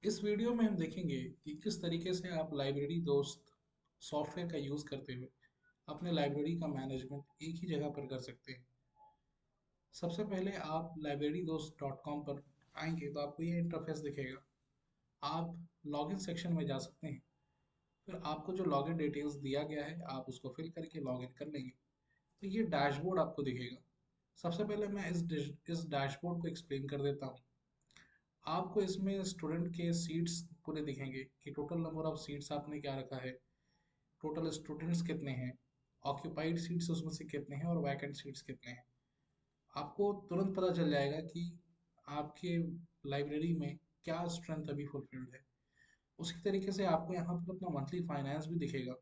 इस वीडियो में हम देखेंगे कि किस तरीके से आप लाइब्रेरी दोस्त सॉफ्टवेयर का यूज़ करते हुए अपने लाइब्रेरी का मैनेजमेंट एक ही जगह पर कर सकते हैं। सबसे पहले आप librarydost.com पर आएंगे तो आपको ये इंटरफेस दिखेगा। आप लॉगिन सेक्शन में जा सकते हैं। फिर आपको जो लॉगिन डिटेल्स दिया गया है आप उसको फिल करके लॉगिन कर लेंगे तो ये डैशबोर्ड आपको दिखेगा। सबसे पहले मैं इस डैशबोर्ड को एक्सप्लेन कर देता हूँ। आपको इसमें स्टूडेंट के सीट्स पूरे दिखेंगे कि टोटल नंबर ऑफ सीट्स आपने क्या रखा है, टोटल स्टूडेंट्स कितने हैं, ऑक्यूपाइड सीट्स उसमें से कितने हैं और वैकेंट सीट्स कितने हैं। आपको तुरंत पता चल जाएगा कि आपके लाइब्रेरी में क्या स्ट्रेंथ अभी फुलफिल्ड है। उसी तरीके से आपको यहाँ पर अपना मंथली फाइनेंस भी दिखेगा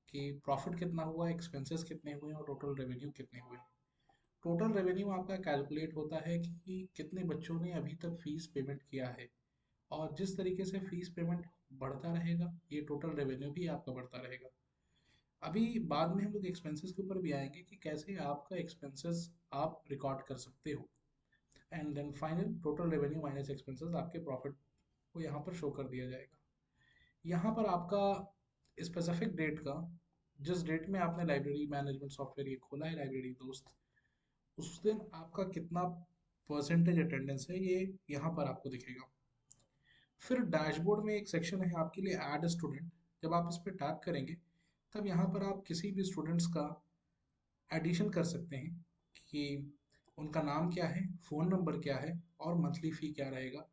कि प्रॉफिट कितना हुआ, एक्सपेंसेस कितने हुए और टोटल रेवेन्यू कितने हुए। टोटल रेवेन्यू आपका कैलकुलेट होता है कि कितने बच्चों ने अभी तक फीस पेमेंट किया है, और जिस तरीके से फीस पेमेंट बढ़ता रहेगा ये टोटल रेवेन्यू भी आपका बढ़ता रहेगा। अभी बाद में हम लोग एक्सपेंसेस के ऊपर भी आएंगे कि कैसे आपका एक्सपेंसेस आप रिकॉर्ड कर सकते हो। And then final total revenue minus expenses आपके प्रॉफिट को यहाँ पर शो कर दिया जाएगा। यहाँ पर आपका स्पेसिफिक डेट का, जिस डेट में आपने लाइब्रेरी मैनेजमेंट सॉफ्टवेयर ये खोला है लाइब्रेरी दोस्त, उस दिन आपका कितना परसेंटेज अटेंडेंस है ये यहाँ पर आपको दिखेगा। फिर डैशबोर्ड में एक सेक्शन है आपके लिए ऐड स्टूडेंट। जब आप इस पर टैप करेंगे तब यहाँ पर आप किसी भी स्टूडेंट्स का एडिशन कर सकते हैं कि उनका नाम क्या है, फ़ोन नंबर क्या है और मंथली फ़ी क्या रहेगा।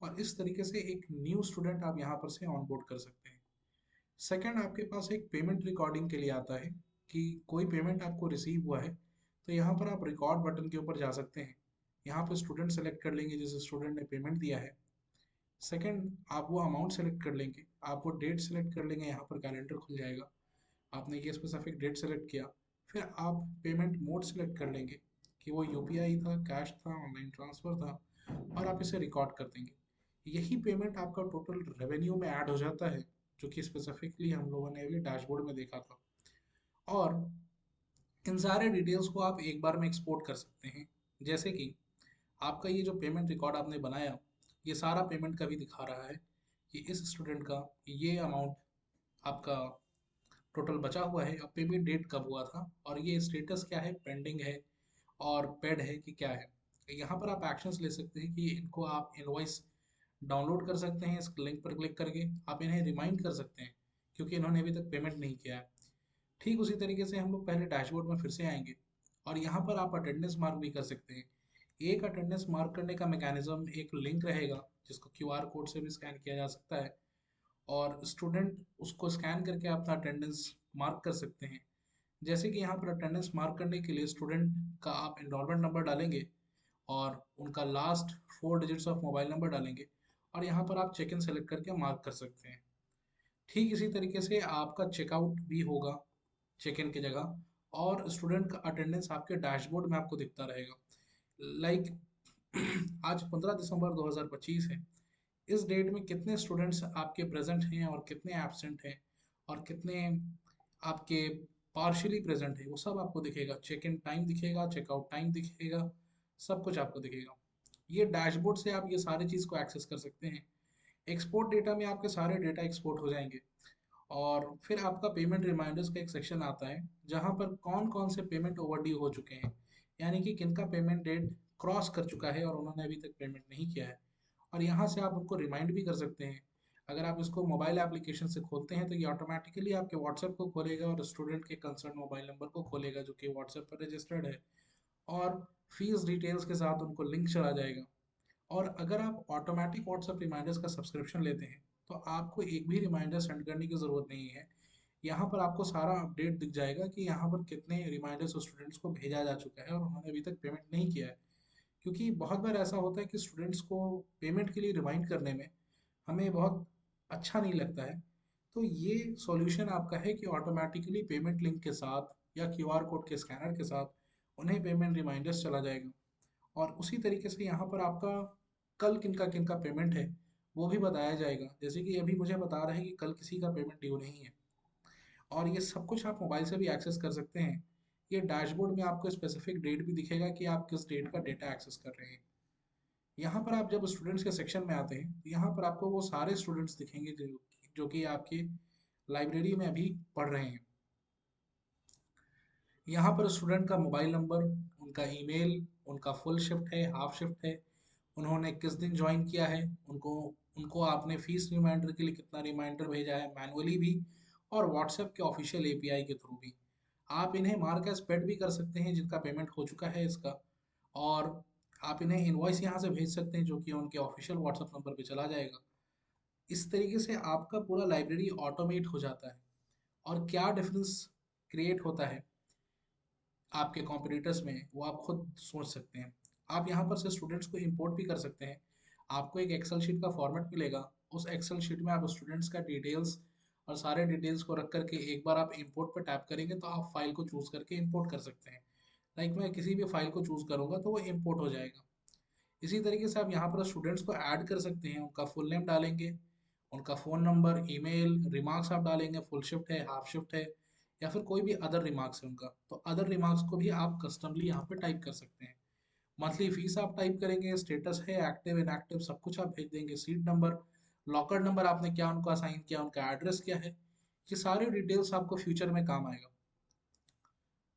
और इस तरीके से एक न्यू स्टूडेंट आप यहाँ पर से ऑनबोर्ड कर सकते हैं। सेकंड, आपके पास एक पेमेंट रिकॉर्डिंग के लिए आता है कि कोई पेमेंट आपको रिसीव हुआ है तो यहाँ पर आप रिकॉर्ड बटन के ऊपर जा सकते हैं। यहाँ पर स्टूडेंट सेलेक्ट कर लेंगे जिस स्टूडेंट ने पेमेंट दिया है। सेकंड, आप वो अमाउंट सेलेक्ट कर लेंगे, आप वो डेट सेलेक्ट कर लेंगे, यहाँ पर कैलेंडर खुल जाएगा। आपने ये स्पेसिफिक डेट सेलेक्ट किया। फिर आप पेमेंट मोड सेलेक्ट कर लेंगे कि वो यूपीआई था, कैश था, ऑनलाइन ट्रांसफ़र था, और आप इसे रिकॉर्ड कर देंगे। यही पेमेंट आपका टोटल रेवेन्यू में ऐड हो जाता है, जो कि स्पेसिफिकली हम लोगों ने अभी डैशबोर्ड में देखा था। और इन सारे डिटेल्स को आप एक बार में एक्सपोर्ट कर सकते हैं। जैसे कि आपका ये जो पेमेंट रिकॉर्ड आपने बनाया, ये सारा पेमेंट का भी दिखा रहा है कि इस स्टूडेंट का ये अमाउंट आपका टोटल बचा हुआ है, अब पेमेंट डेट कब हुआ था और ये स्टेटस क्या है, पेंडिंग है और पेड है कि क्या है। यहाँ पर आप एक्शंस ले सकते हैं कि इनको आप इनवॉइस डाउनलोड कर सकते हैं, इस लिंक पर क्लिक करके आप इन्हें रिमाइंड कर सकते हैं क्योंकि इन्होंने अभी तक पेमेंट नहीं किया है। ठीक उसी तरीके से हम लोग पहले डैशबोर्ड में फिर से आएंगे और यहाँ पर आप अटेंडेंस मार्क भी कर सकते हैं। एक अटेंडेंस मार्क करने का मैकेनिज्म, एक लिंक रहेगा जिसको क्यूआर कोड से भी स्कैन किया जा सकता है, और स्टूडेंट उसको स्कैन करके अपना अटेंडेंस मार्क कर सकते हैं। जैसे कि यहाँ पर अटेंडेंस मार्क करने के लिए स्टूडेंट का आप एनरोलमेंट नंबर डालेंगे और उनका last 4 digits of mobile number डालेंगे, और यहाँ पर आप चेक इन सेलेक्ट करके मार्क कर सकते हैं। ठीक इसी तरीके से आपका चेकआउट भी होगा चेक इन की जगह, और स्टूडेंट का अटेंडेंस आपके डैशबोर्ड में आपको दिखता रहेगा। लाइक आज 15 दिसंबर 2025 है। इस डेट में कितने स्टूडेंट्स आपके प्रेजेंट हैं और कितने एब्सेंट हैं और कितने आपके पार्शियली प्रेजेंट है, वो सब आपको दिखेगा। चेक इन टाइम दिखेगा, चेकआउट टाइम दिखेगा, सब कुछ आपको दिखेगा। ये डैशबोर्ड से आप ये सारी चीज़ को एक्सेस कर सकते हैं। एक्सपोर्ट डेटा में आपके सारे डेटा एक्सपोर्ट हो जाएंगे। और फिर आपका पेमेंट रिमाइंडर्स का एक सेक्शन आता है जहां पर कौन कौन से पेमेंट ओवरड्यू हो चुके हैं, यानी कि किनका पेमेंट डेट क्रॉस कर चुका है और उन्होंने अभी तक पेमेंट नहीं किया है। और यहाँ से आप उनको रिमाइंड भी कर सकते हैं। अगर आप इसको मोबाइल एप्लीकेशन से खोलते हैं तो ये ऑटोमेटिकली आपके व्हाट्सएप को खोलेगा और स्टूडेंट के कंसर्न मोबाइल नंबर को खोलेगा जो कि व्हाट्सएप पर रजिस्टर्ड है, और फीस डिटेल्स के साथ उनको लिंक चला जाएगा। और अगर आप ऑटोमेटिक व्हाट्सएप रिमाइंडर्स का सब्सक्रिप्शन लेते हैं तो आपको एक भी रिमाइंडर सेंड करने की ज़रूरत नहीं है। यहाँ पर आपको सारा अपडेट दिख जाएगा कि यहाँ पर कितने रिमाइंडर्स स्टूडेंट्स को भेजा जा चुका है और उन्होंने अभी तक पेमेंट नहीं किया है। क्योंकि बहुत बार ऐसा होता है कि स्टूडेंट्स को पेमेंट के लिए रिमाइंड करने में हमें बहुत अच्छा नहीं लगता है। तो ये सॉल्यूशन आपका है कि ऑटोमेटिकली पेमेंट लिंक के साथ या क्यूआर कोड के स्कैनर के साथ उन्हें पेमेंट रिमाइंडर्स चला जाएगा। और उसी तरीके से यहाँ पर आपका कल किनका किनका पेमेंट है वो भी बताया जाएगा। जैसे कि अभी मुझे बता रहा है कि कल किसी का पेमेंट ड्यू नहीं है, और ये सब कुछ आप मोबाइल से भी एक्सेस कर सकते हैं। ये डैशबोर्ड में आपको स्पेसिफिक डेट भी दिखेगा कि आप किस डेट का डेटा एक्सेस कर रहे हैं। यहाँ पर आप जब स्टूडेंट्स के सेक्शन में आते हैं तो यहाँ पर आपको वो सारे स्टूडेंट्स दिखेंगे जो कि आपके लाइब्रेरी में अभी पढ़ रहे हैं। यहाँ पर स्टूडेंट का मोबाइल नंबर, उनका ईमेल, उनका फुल शिफ्ट है, हाफ शिफ्ट है, उन्होंने किस दिन ज्वाइन किया है, उनको उनको आपने फीस रिमाइंडर के लिए कितना रिमाइंडर भेजा है, मैनुअली भी और व्हाट्सएप के ऑफिशियल एपीआई के थ्रू भी। आप इन्हें मार्क एज पेड भी कर सकते हैं जिनका पेमेंट हो चुका है इसका, और आप इन्हें इनवॉइस यहाँ से भेज सकते हैं जो कि उनके ऑफिशियल व्हाट्सएप नंबर पे चला जाएगा। इस तरीके से आपका पूरा लाइब्रेरी ऑटोमेट हो जाता है। और क्या डिफरेंस क्रिएट होता है आपके कॉम्पिटिटर्स में, वो आप खुद सोच सकते हैं। आप यहाँ पर से स्टूडेंट्स को इंपोर्ट भी कर सकते हैं। आपको एक एक्सेल शीट का फॉर्मेट मिलेगा, उस एक्सेल शीट में आप स्टूडेंट्स का डिटेल्स और सारे डिटेल्स को रख करके एक बार आप इंपोर्ट पर टैप करेंगे तो आप फाइल को चूज करके इंपोर्ट कर सकते हैं। लाइक मैं किसी भी फाइल को चूज करूंगा तो वो इंपोर्ट हो जाएगा। इसी तरीके से आप यहाँ पर स्टूडेंट्स को ऐड कर सकते हैं, उनका फुल नेम डालेंगे, उनका फ़ोन नंबर, ईमेल, रिमार्क्स आप डालेंगे, फुल शिफ्ट है, हाफ शिफ्ट है, या फिर कोई भी अदर रिमार्क्स है उनका, तो अदर रिमार्क्स को भी आप कस्टमली यहाँ पे टाइप कर सकते हैं। मंथली फीस आप टाइप करेंगे, स्टेटस है, एक्टिव इनएक्टिव सब कुछ आप भेज देंगे, सीट नंबर, लॉकर नंबर आपने क्या उनको असाइन किया, उनका एड्रेस क्या है, ये सारे डिटेल्स आपको फ्यूचर में काम आएगा।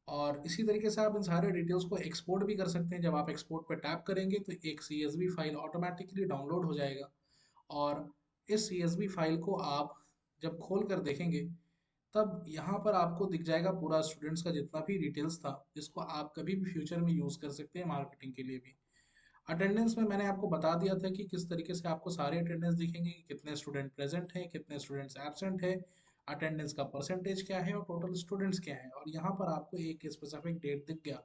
और इसी तरीके से आप इन सारे डिटेल्स को एक्सपोर्ट भी कर सकते हैं। जब आप एक्सपोर्ट पर टैप करेंगे तो एक CSV फाइल ऑटोमेटिकली डाउनलोड हो जाएगा, और इस CSV फाइल को आप जब खोल कर देखेंगे तब यहाँ पर आपको दिख जाएगा पूरा स्टूडेंट्स का जितना भी डिटेल्स था, जिसको आप कभी भी फ्यूचर में यूज़ कर सकते हैं मार्केटिंग के लिए भी। अटेंडेंस में मैंने आपको बता दिया था कि किस तरीके से आपको सारे अटेंडेंस दिखेंगे कि कितने स्टूडेंट प्रेजेंट हैं, कितने स्टूडेंट्स एब्सेंट है, अटेंडेंस का परसेंटेज क्या है और टोटल स्टूडेंट्स क्या है, और यहाँ पर आपको एक स्पेसिफिक डेट दिख गया।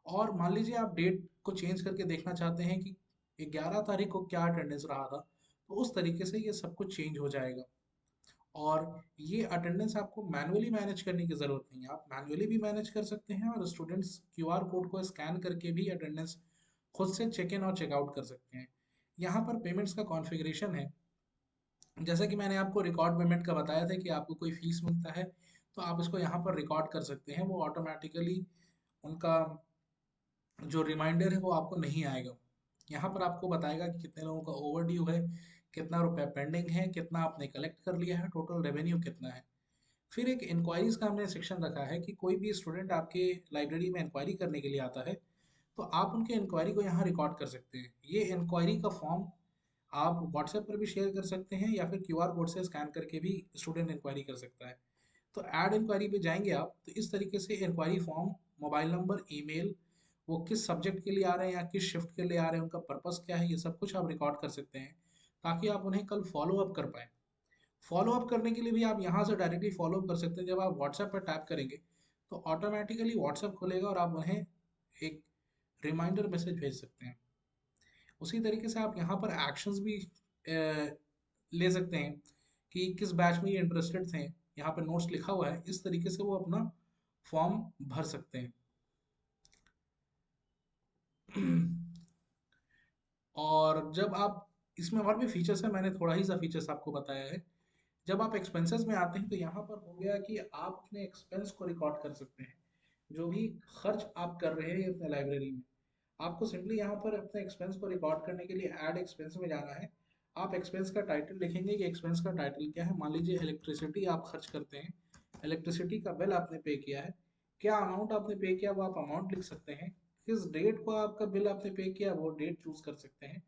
और मान लीजिए आप डेट को चेंज करके देखना चाहते हैं कि 11 तारीख को क्या अटेंडेंस रहा था, तो उस तरीके से ये सब कुछ चेंज हो जाएगा। और ये अटेंडेंस आपको मैनुअली मैनेज करने की ज़रूरत नहीं है, आप मैनुअली भी मैनेज कर सकते हैं और स्टूडेंट्स क्यूआर कोड को स्कैन करके भी अटेंडेंस खुद से चेक इन और चेकआउट कर सकते हैं। यहाँ पर पेमेंट्स का कॉन्फ़िगरेशन है, जैसा कि मैंने आपको रिकॉर्ड पेमेंट का बताया था कि आपको कोई फीस मिलता है तो आप इसको यहाँ पर रिकॉर्ड कर सकते हैं, वो ऑटोमेटिकली उनका जो रिमाइंडर है वो आपको नहीं आएगा। यहाँ पर आपको बताएगा कि कितने लोगों का ओवर ड्यू है, कितना रुपया पेंडिंग है, कितना आपने कलेक्ट कर लिया है, टोटल रेवेन्यू कितना है। फिर एक इंक्वायरीज का हमने सेक्शन रखा है कि कोई भी स्टूडेंट आपके लाइब्रेरी में इंक्वायरी करने के लिए आता है तो आप उनके इंक्वायरी को यहाँ रिकॉर्ड कर सकते हैं। ये इंक्वायरी का फॉर्म आप व्हाट्सएप पर भी शेयर कर सकते हैं या फिर क्यूआर कोड से स्कैन करके भी स्टूडेंट इंक्वायरी कर सकता है। तो ऐड इंक्वायरी पे जाएंगे आप तो इस तरीके से inquiry form, mobile number, email, वो किस सब्जेक्ट के लिए आ रहे हैं या किस शिफ्ट के लिए आ रहे हैं, उनका पर्पस क्या है, ये सब कुछ आप रिकॉर्ड कर सकते हैं ताकि आप उन्हें कल फॉलो अप कर पाए। फॉलो अप करने के लिए भी आप यहाँ से डायरेक्टली फॉलो अप कर सकते हैं। जब आप व्हाट्सएप पर टैप करेंगे तो ऑटोमेटिकली व्हाट्सएप खुलेगा और आप उन्हें एक रिमाइंडर मैसेज भेज सकते हैं। उसी तरीके से आप यहाँ पर एक्शंस भी ले सकते हैं कि किस बैच में ये इंटरेस्टेड थे, यहाँ पे नोट्स लिखा हुआ है, इस तरीके से वो अपना फॉर्म भर सकते हैं। और जब आप इसमें और भी फीचर्स है, मैंने थोड़ा ही सा फीचर्स आपको बताया है। जब आप एक्सपेंसेस में आते हैं तो यहाँ पर हो गया कि आप अपने एक्सपेंस को रिकॉर्ड कर सकते हैं, जो भी खर्च आप कर रहे हैं अपने लाइब्रेरी में। आपको सिंपली यहाँ पर अपने एक्सपेंस को रिकॉर्ड करने के लिए ऐड एक्सपेंस में जाना है। आप एक्सपेंस का टाइटल लिखेंगे कि एक्सपेंस का टाइटल क्या है। मान लीजिए इलेक्ट्रिसिटी आप खर्च करते हैं, इलेक्ट्रिसिटी का बिल आपने पे किया है, क्या अमाउंट आपने पे किया वो आप अमाउंट लिख सकते हैं, किस डेट को आपका बिल आपने पे किया वो डेट चूज कर सकते हैं।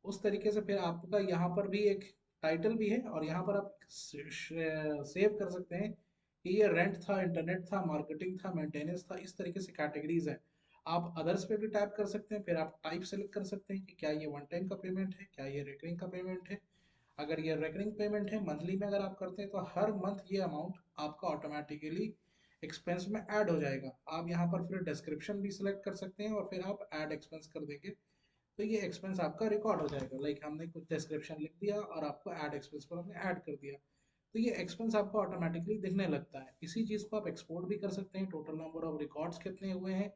उस तरीके से फिर आपका यहाँ पर भी एक टाइटल भी है और यहाँ पर आप सेव कर सकते हैं कि ये रेंट था, इंटरनेट था, मार्केटिंग था, मेंटेनेंस था, इस तरीके से कैटेगरीज है। आप अदर्स पे भी टाइप कर सकते हैं, फिर आप टाइप सेलेक्ट कर सकते हैं कि क्या ये वन टाइम का पेमेंट है, क्या ये रेकरिंग का पेमेंट है। अगर ये रेकरिंग पेमेंट है, मंथली में अगर आप करते हैं तो हर मंथ ये अमाउंट आपका ऑटोमेटिकली एक्सपेंस में ऐड हो जाएगा। आप यहाँ पर फिर डिस्क्रिप्शन भी सिलेक्ट कर सकते हैं और फिर आप ऐड एक्सपेंस कर देंगे तो ये एक्सपेंस आपका रिकॉर्ड हो जाएगा। लाइक हमने कुछ डिस्क्रिप्शन लिख दिया और आपको ऐड एक्सपेंस पर हमने ऐड कर दिया, तो ये एक्सपेंस आपको ऑटोमेटिकली दिखने लगता है। इसी चीज़ को आप एक्सपोर्ट भी कर सकते हैं, टोटल नंबर ऑफ रिकॉर्ड्स कितने हुए हैं,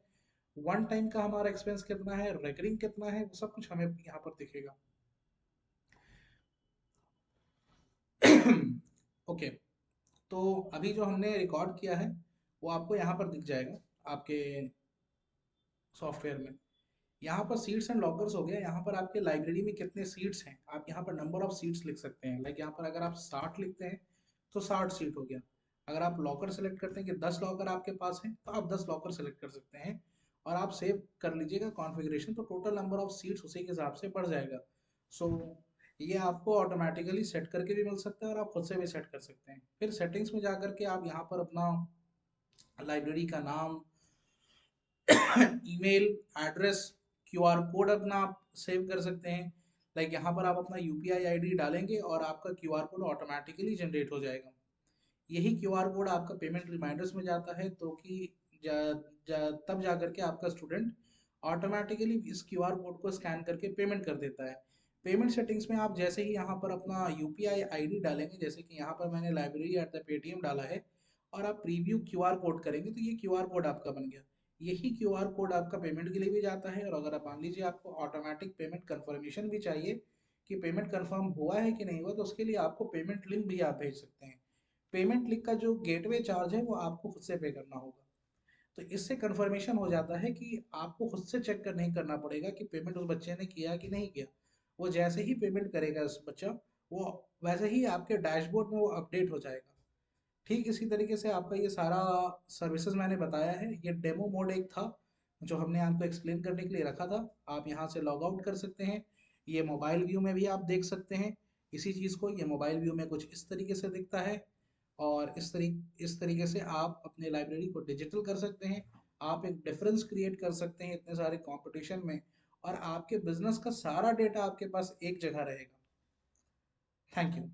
वन टाइम का हमारा एक्सपेंस कितना है, रेकरिंग कितना है, वो सब कुछ हमें यहाँ पर दिखेगा। ओके, तो अभी जो हमने रिकॉर्ड किया है वो आपको यहाँ पर दिख जाएगा आपके सॉफ्टवेयर में। यहाँ पर सीट्स एंड लॉकर्स हो गया, यहाँ पर आपके लाइब्रेरी में कितने सीट्स हैं, आप यहाँ पर नंबर ऑफ सीट्स लिख सकते हैं। लाइक यहाँ पर अगर आप 60 लिखते हैं तो 60 सीट हो गया। अगर आप लॉकर सेलेक्ट करते हैं कि 10 लॉकर आपके पास हैं, तो आप 10 लॉकर सेलेक्ट कर सकते हैं और आप सेव कर लीजिएगा कॉन्फ़िगरेशन, तो टोटल नंबर ऑफ सीट्स उसी के हिसाब से बढ़ जाएगा। सो ये आपको ऑटोमेटिकली सेट करके भी मिल सकता है और आप खुद से भी सेट कर सकते हैं। फिर सेटिंग्स में जाकर के आप यहाँ पर अपना लाइब्रेरी का नाम, ईमेल एड्रेस, क्यूआर कोड अपना आप सेव कर सकते हैं। लाइक यहाँ पर आप अपना यूपीआई आईडी डालेंगे और आपका क्यूआर कोड ऑटोमेटिकली जनरेट हो जाएगा। यही क्यूआर कोड आपका पेमेंट रिमाइंडर्स में जाता है, तो कि तब जा करके आपका स्टूडेंट ऑटोमेटिकली इस क्यूआर कोड को स्कैन करके पेमेंट कर देता है। पेमेंट सेटिंग्स में आप जैसे ही यहाँ पर अपना यूपीआई आईडी डालेंगे, जैसे कि यहाँ पर मैंने लाइब्रेरी एट द पेटीएम डाला है, और आप प्रीव्यू क्यूआर कोड करेंगे तो ये क्यूआर कोड आपका बन गया। यही क्यूआर कोड आपका पेमेंट के लिए भी जाता है, और अगर आप मान लीजिए आपको ऑटोमेटिक पेमेंट कंफर्मेशन भी चाहिए कि पेमेंट कंफर्म हुआ है कि नहीं हुआ, तो उसके लिए आपको पेमेंट लिंक भी आप भेज सकते हैं। पेमेंट लिंक का जो गेटवे चार्ज है वो आपको खुद से पे करना होगा। तो इससे कंफर्मेशन हो जाता है कि आपको खुद से चेक कर नहीं करना पड़ेगा कि पेमेंट उस बच्चे ने किया कि नहीं किया। वो जैसे ही पेमेंट करेगा उस बच्चा, वो वैसे ही आपके डैशबोर्ड में वो अपडेट हो जाएगा। ठीक इसी तरीके से आपका ये सारा सर्विसेज मैंने बताया है, ये डेमो मोड एक था जो हमने आपको एक्सप्लेन करने के लिए रखा था। आप यहाँ से लॉग आउट कर सकते हैं। ये मोबाइल व्यू में भी आप देख सकते हैं इसी चीज़ को। ये मोबाइल व्यू में कुछ इस तरीके से दिखता है, और इस तरीके से आप अपने लाइब्रेरी को डिजिटल कर सकते हैं। आप एक डिफरेंस क्रिएट कर सकते हैं इतने सारे कंपटीशन में, और आपके बिजनेस का सारा डेटा आपके पास एक जगह रहेगा। Thank you.